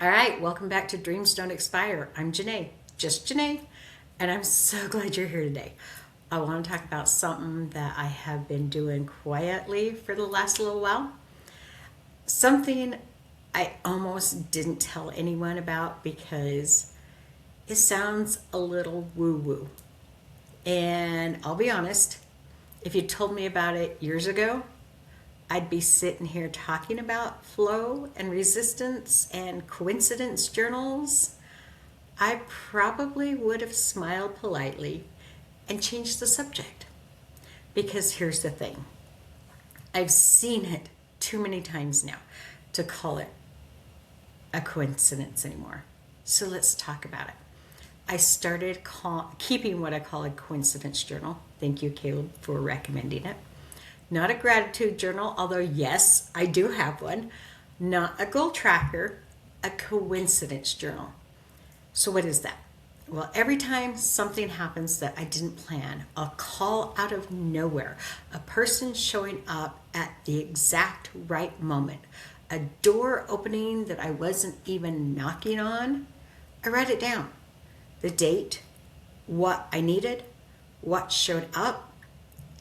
All right, welcome back to Dreams Don't Expire. I'm Janae, just Janae, and I'm so glad you're here today. I want to talk about something that I have been doing quietly for the last little while. Something I almost didn't tell anyone about because it sounds a little woo woo. And I'll be honest, if you told me about it years ago, I'd be sitting here talking about flow and resistance and coincidence journals. I probably would have smiled politely and changed the subject. Because here's the thing, I've seen it too many times now to call it a coincidence anymore. So let's talk about it. I started keeping what I call a coincidence journal. Thank you, Caleb, for recommending it. Not a gratitude journal, although yes, I do have one. Not a goal tracker, a coincidence journal. So what is that? Well, every time something happens that I didn't plan, a call out of nowhere, a person showing up at the exact right moment, a door opening that I wasn't even knocking on, I write it down. The date, what I needed, what showed up,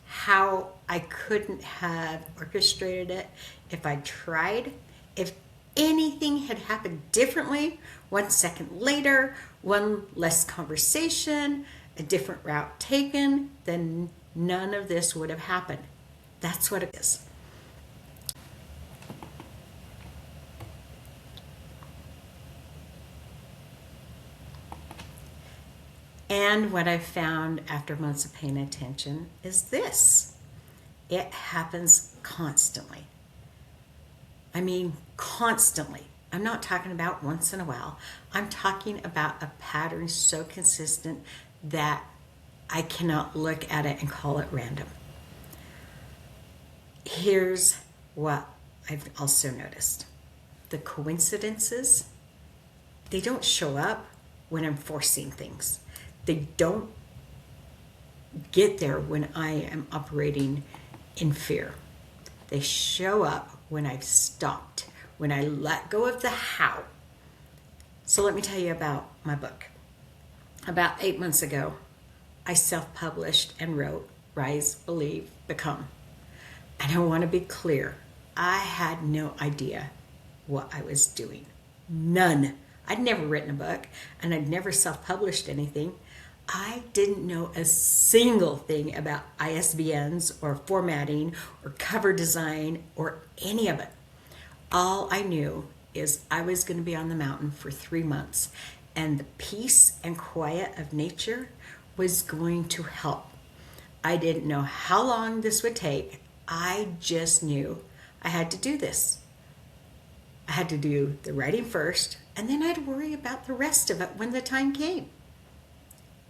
how I couldn't have orchestrated it if I tried. If anything had happened differently, 1 second later, one less conversation, a different route taken, then none of this would have happened. That's what it is. And what I've found after months of paying attention is this. It happens constantly. I mean, constantly. I'm not talking about once in a while. I'm talking about a pattern so consistent that I cannot look at it and call it random. Here's what I've also noticed. The coincidences, they don't show up when I'm forcing things. They don't get there when I am operating in fear. They show up when I've stopped, when I let go of the how. So let me tell you about my book. About 8 months ago, I self-published and wrote Rise, Believe, Become. And I want to be clear, I had no idea what I was doing. None. I'd never written a book and I'd never self-published anything. I didn't know a single thing about ISBNs or formatting or cover design or any of it. All I knew is I was going to be on the mountain for 3 months and the peace and quiet of nature was going to help. I didn't know how long this would take. I just knew I had to do this. I had to do the writing first and then I'd worry about the rest of it when the time came.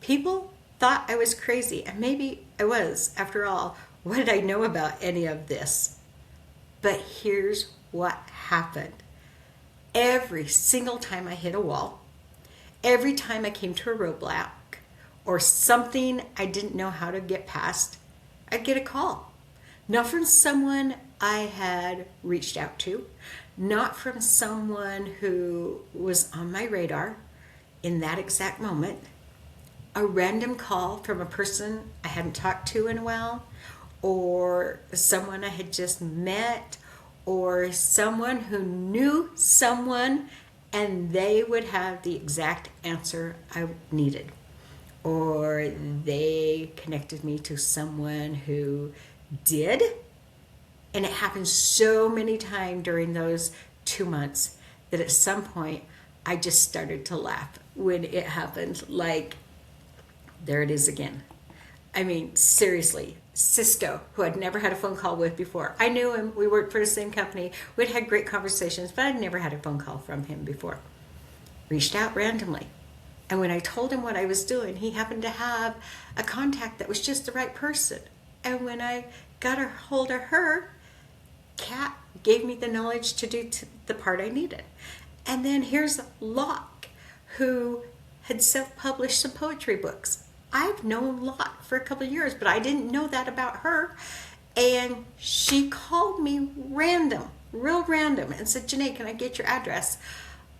People thought I was crazy, and maybe I was. After all, what did I know about any of this? But here's what happened. Every single time I hit a wall, every time I came to a roadblock, or something I didn't know how to get past, I'd get a call. Not from someone I had reached out to, not from someone who was on my radar in that exact moment, a random call from a person I hadn't talked to in a while, or someone I had just met, or someone who knew someone and they would have the exact answer I needed. Or they connected me to someone who did. And it happened so many times during those 2 months that at some point I just started to laugh when it happened. Like, there it is again. I mean, seriously, Cisco, who I'd never had a phone call with before. I knew him. We worked for the same company. We'd had great conversations, but I'd never had a phone call from him before. Reached out randomly. And when I told him what I was doing, he happened to have a contact that was just the right person. And when I got a hold of her, Kat gave me the knowledge to do the part I needed. And then here's Locke, who had self-published some poetry books. I've known Lot for a couple of years, but I didn't know that about her. And she called me random, real random, and said, Janae, can I get your address?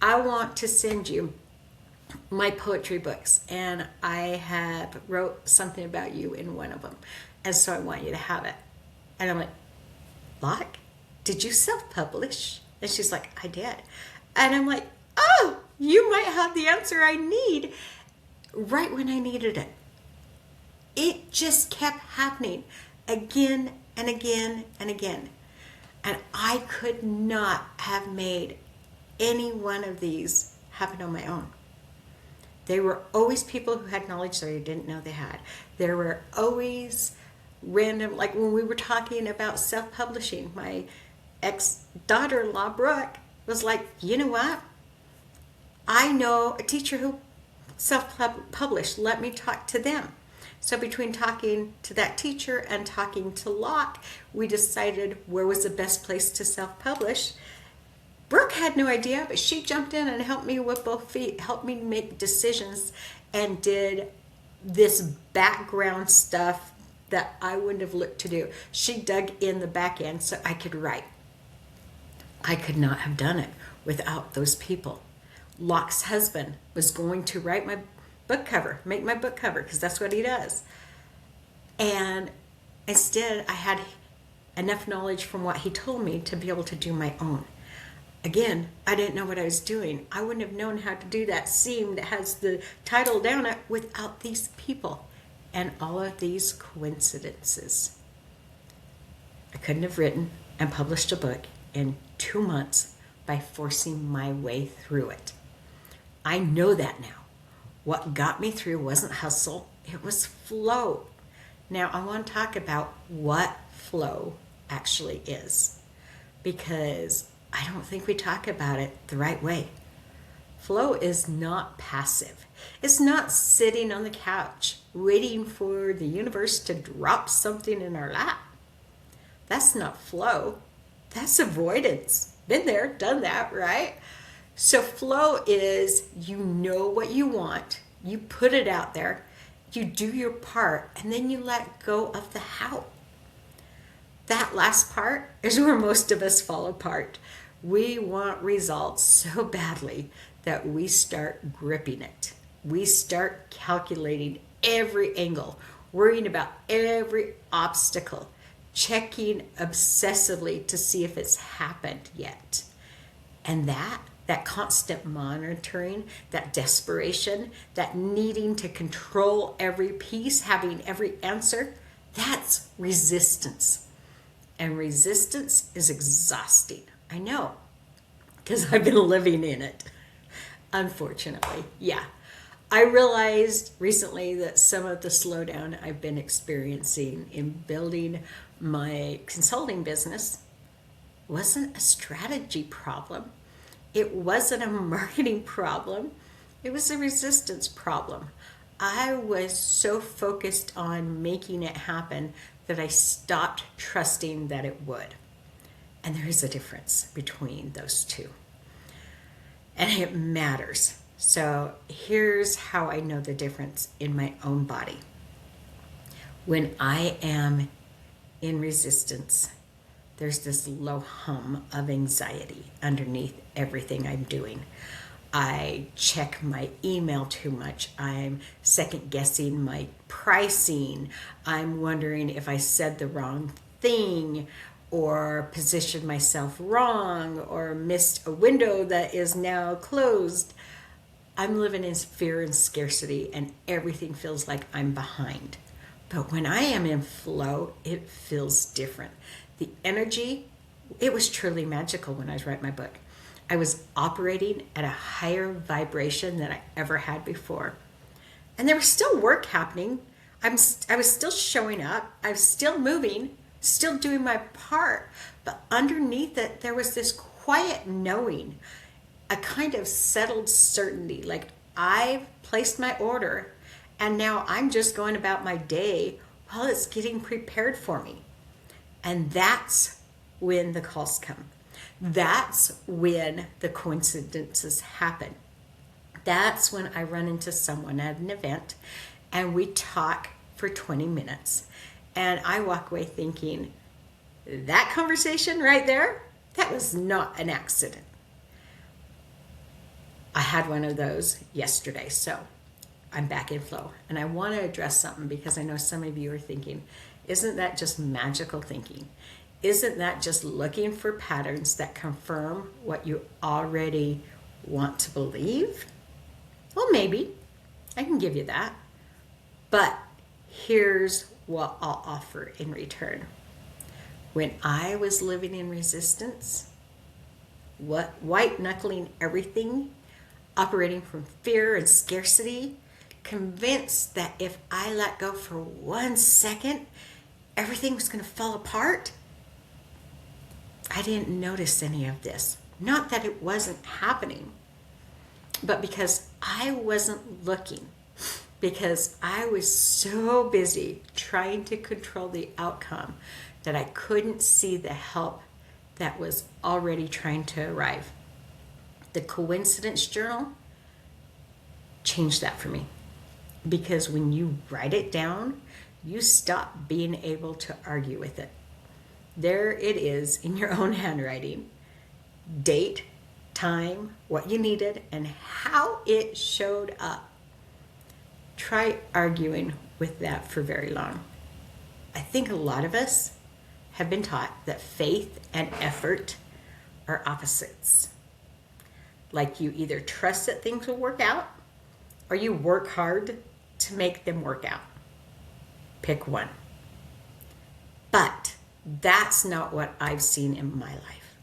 I want to send you my poetry books, and I have wrote something about you in one of them, and so I want you to have it. And I'm like, did you self-publish? And she's like, I did. And I'm like, oh, you might have the answer I need right when I needed it. It just kept happening again and again and again. And I could not have made any one of these happen on my own. There were always people who had knowledge that I didn't know they had. There were always random, like when we were talking about self-publishing, my ex-daughter-in-law, Brooke, was like, you know what? I know a teacher who self-published. Let me talk to them. So between talking to that teacher and talking to Locke, we decided where was the best place to self-publish. Brooke had no idea, but she jumped in and helped me with both feet, helped me make decisions, and did this background stuff that I wouldn't have looked to do. She dug in the back end so I could write. I could not have done it without those people. Locke's husband was going to write my book cover, make my book cover, because that's what he does. And instead, I had enough knowledge from what he told me to be able to do my own. Again, I didn't know what I was doing. I wouldn't have known how to do that seam that has the title down it without these people and all of these coincidences. I couldn't have written and published a book in 2 months by forcing my way through it. I know that now. What got me through wasn't hustle, it was flow. Now I want to talk about what flow actually is, because I don't think we talk about it the right way. Flow is not passive. It's not sitting on the couch waiting for the universe to drop something in our lap. That's not flow. That's avoidance. Been there, done that, right? So flow is, you know what you want, you put it out there, you do your part, and then you let go of the how. That last part is where most of us fall apart. We want results so badly that we start gripping it. We start calculating every angle, worrying about every obstacle, checking obsessively to see if it's happened yet. And that constant monitoring, that desperation, that needing to control every piece, having every answer, that's resistance. And resistance is exhausting. I know, because I've been living in it, unfortunately. Yeah. I realized recently that some of the slowdown I've been experiencing in building my consulting business wasn't a strategy problem. It wasn't a marketing problem. It was a resistance problem. I was so focused on making it happen that I stopped trusting that it would. And there is a difference between those two. And it matters. So here's how I know the difference in my own body. When I am in resistance, there's this low hum of anxiety underneath everything I'm doing. I check my email too much. I'm second guessing my pricing. I'm wondering if I said the wrong thing or positioned myself wrong or missed a window that is now closed. I'm living in fear and scarcity, and everything feels like I'm behind. But when I am in flow, it feels different. The energy, it was truly magical when I was writing my book. I was operating at a higher vibration than I ever had before. And there was still work happening. I was still showing up. I was still moving, still doing my part. But underneath it, there was this quiet knowing, a kind of settled certainty. Like, I've placed my order, and now I'm just going about my day while it's getting prepared for me. And that's when the calls come. That's when the coincidences happen. That's when I run into someone at an event and we talk for 20 minutes. And I walk away thinking, that conversation right there, that was not an accident. I had one of those yesterday, so I'm back in flow. And I want to address something because I know some of you are thinking, isn't that just magical thinking? Isn't that just looking for patterns that confirm what you already want to believe? Well, maybe. I can give you that. But here's what I'll offer in return. When I was living in resistance, what white-knuckling everything, operating from fear and scarcity, convinced that if I let go for 1 second, everything was going to fall apart, I didn't notice any of this. Not that it wasn't happening, but because I wasn't looking, because I was so busy trying to control the outcome that I couldn't see the help that was already trying to arrive. The coincidence journal changed that for me, because when you write it down, you stop being able to argue with it. There it is in your own handwriting. Date, time, what you needed, and how it showed up. Try arguing with that for very long. I think a lot of us have been taught that faith and effort are opposites. Like you either trust that things will work out or you work hard to make them work out. Pick one. But that's not what I've seen in my life.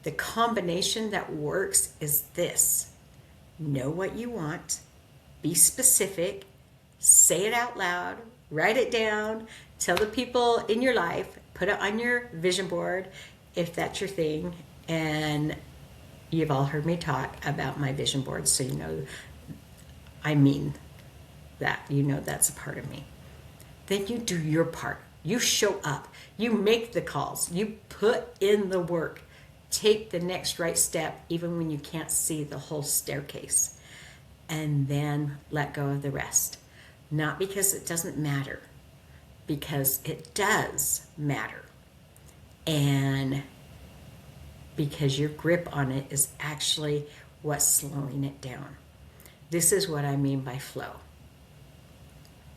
The combination that works is this: know what you want, be specific, say it out loud, write it down, tell the people in your life, put it on your vision board if that's your thing. And you've all heard me talk about my vision board, so you know I mean that. You know that's a part of me. Then you do your part. You show up. You make the calls. You put in the work. Take the next right step even when you can't see the whole staircase. And then let go of the rest. Not because it doesn't matter, because it does matter. And because your grip on it is actually what's slowing it down. This is what I mean by flow.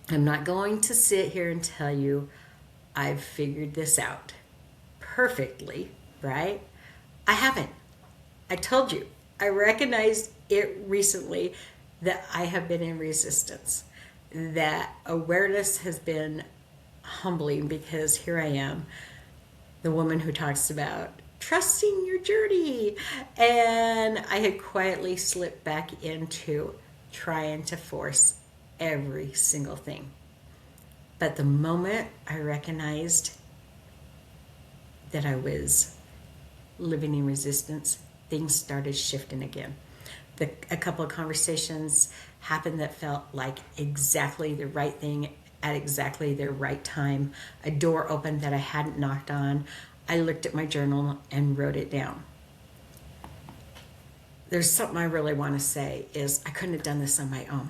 I'm not going to sit here and tell you I've figured this out perfectly, right? I haven't. I told you. I recognized it recently that I have been in resistance. That awareness has been humbling, because here I am, the woman who talks about trusting your journey. And I had quietly slipped back into trying to force every single thing. But the moment I recognized that I was living in resistance, things started shifting again. A couple of conversations happened that felt like exactly the right thing at exactly the right time. A door opened that I hadn't knocked on. I looked at my journal and wrote it down. There's something I really want to say is I couldn't have done this on my own.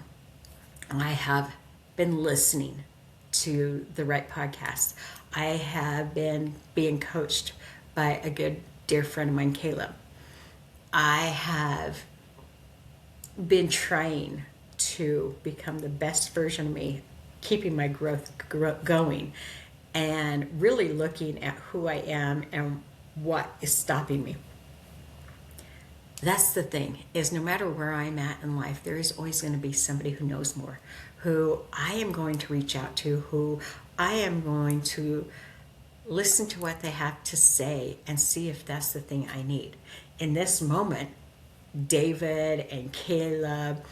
I have been listening to the right podcast. I have been being coached by a good dear friend of mine, Caleb. I have been trying to become the best version of me, keeping my growth going, and really looking at who I am and what is stopping me. That's the thing, is no matter where I'm at in life, there is always going to be somebody who knows more, who I am going to reach out to, who I am going to listen to what they have to say and see if that's the thing I need. In this moment, David and Caleb,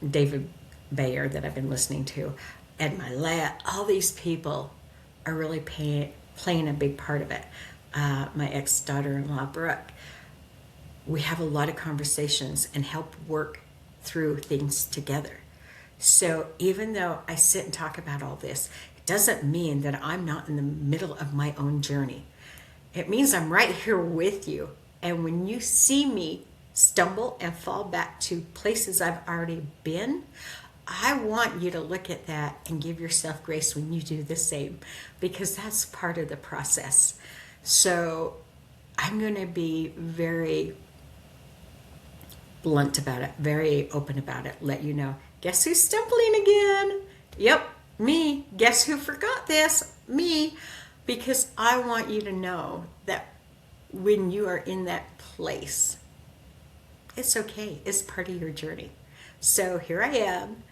David Bayer that I've been listening to, and Mylette, all these people are really playing a big part of it. My ex-daughter-in-law, Brooke. We have a lot of conversations and help work through things together. So even though I sit and talk about all this, it doesn't mean that I'm not in the middle of my own journey. It means I'm right here with you. And when you see me stumble and fall back to places I've already been, I want you to look at that and give yourself grace when you do the same, because that's part of the process. So I'm going to be very blunt about it, very open about it, let you know, guess who's stumbling again? Yep, me. Guess who forgot this? Me. Because I want you to know that when you are in that place, it's okay. It's part of your journey. So here I am,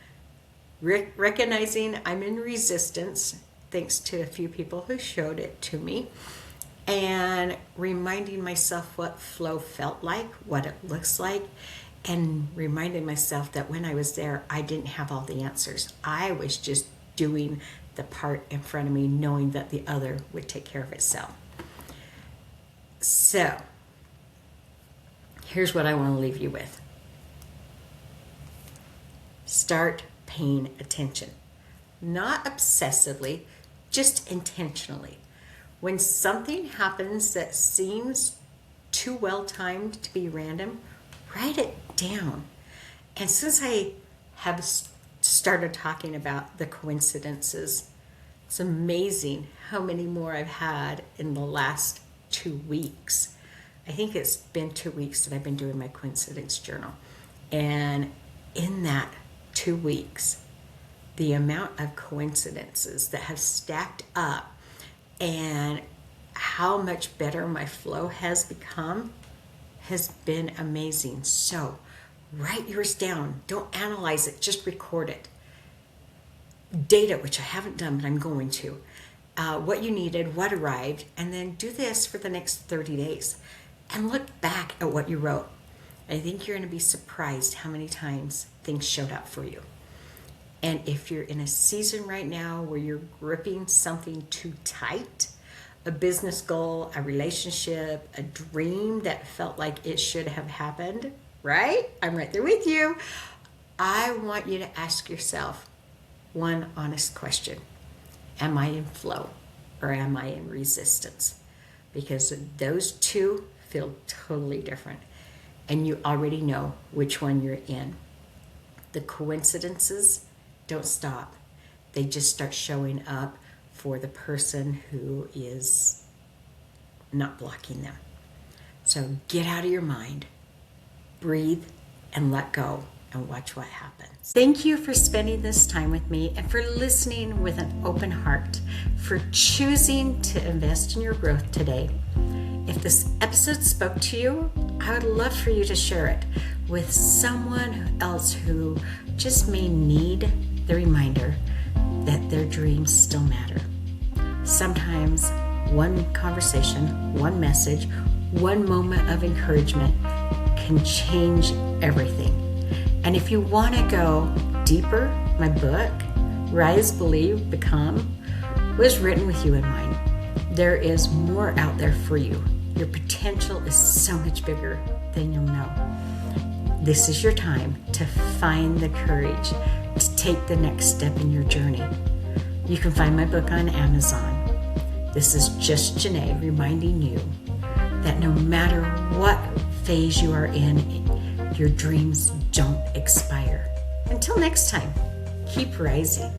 recognizing I'm in resistance, thanks to a few people who showed it to me, and reminding myself what flow felt like, what it looks like, and reminding myself that when I was there, I didn't have all the answers. I was just doing the part in front of me, knowing that the other would take care of itself. So, here's what I want to leave you with. Start paying attention. Not obsessively, just intentionally. When something happens that seems too well timed to be random, write it down. And since I have started talking about the coincidences, it's amazing how many more I've had in the last 2 weeks. I think it's been 2 weeks that I've been doing my coincidence journal. And in that 2 weeks, the amount of coincidences that have stacked up and how much better my flow has become has been amazing. So write yours down. Don't analyze it, just record it. Date it, which I haven't done, but I'm going to. What you needed, what arrived, and then do this for the next 30 days. And look back at what you wrote. I think you're going to be surprised how many times things showed up for you. And if you're in a season right now where you're gripping something too tight, a business goal, a relationship, a dream that felt like it should have happened, right? I'm right there with you. I want you to ask yourself one honest question. Am I in flow or am I in resistance? Because those two feel totally different. And you already know which one you're in. The coincidences don't stop. They just start showing up for the person who is not blocking them. So get out of your mind, breathe, and let go, and watch what happens. Thank you for spending this time with me and for listening with an open heart, for choosing to invest in your growth today. If this episode spoke to you, I would love for you to share it with someone else who just may need the reminder that their dreams still matter. Sometimes one conversation, one message, one moment of encouragement can change everything. And if you want to go deeper, my book, Rise, Believe, Become, was written with you in mind. There is more out there for you. Your potential is so much bigger than you'll know. This is your time to find the courage to take the next step in your journey. You can find my book on Amazon. This is just Janae reminding you that no matter what phase you are in, your dreams don't expire. Until next time, keep rising.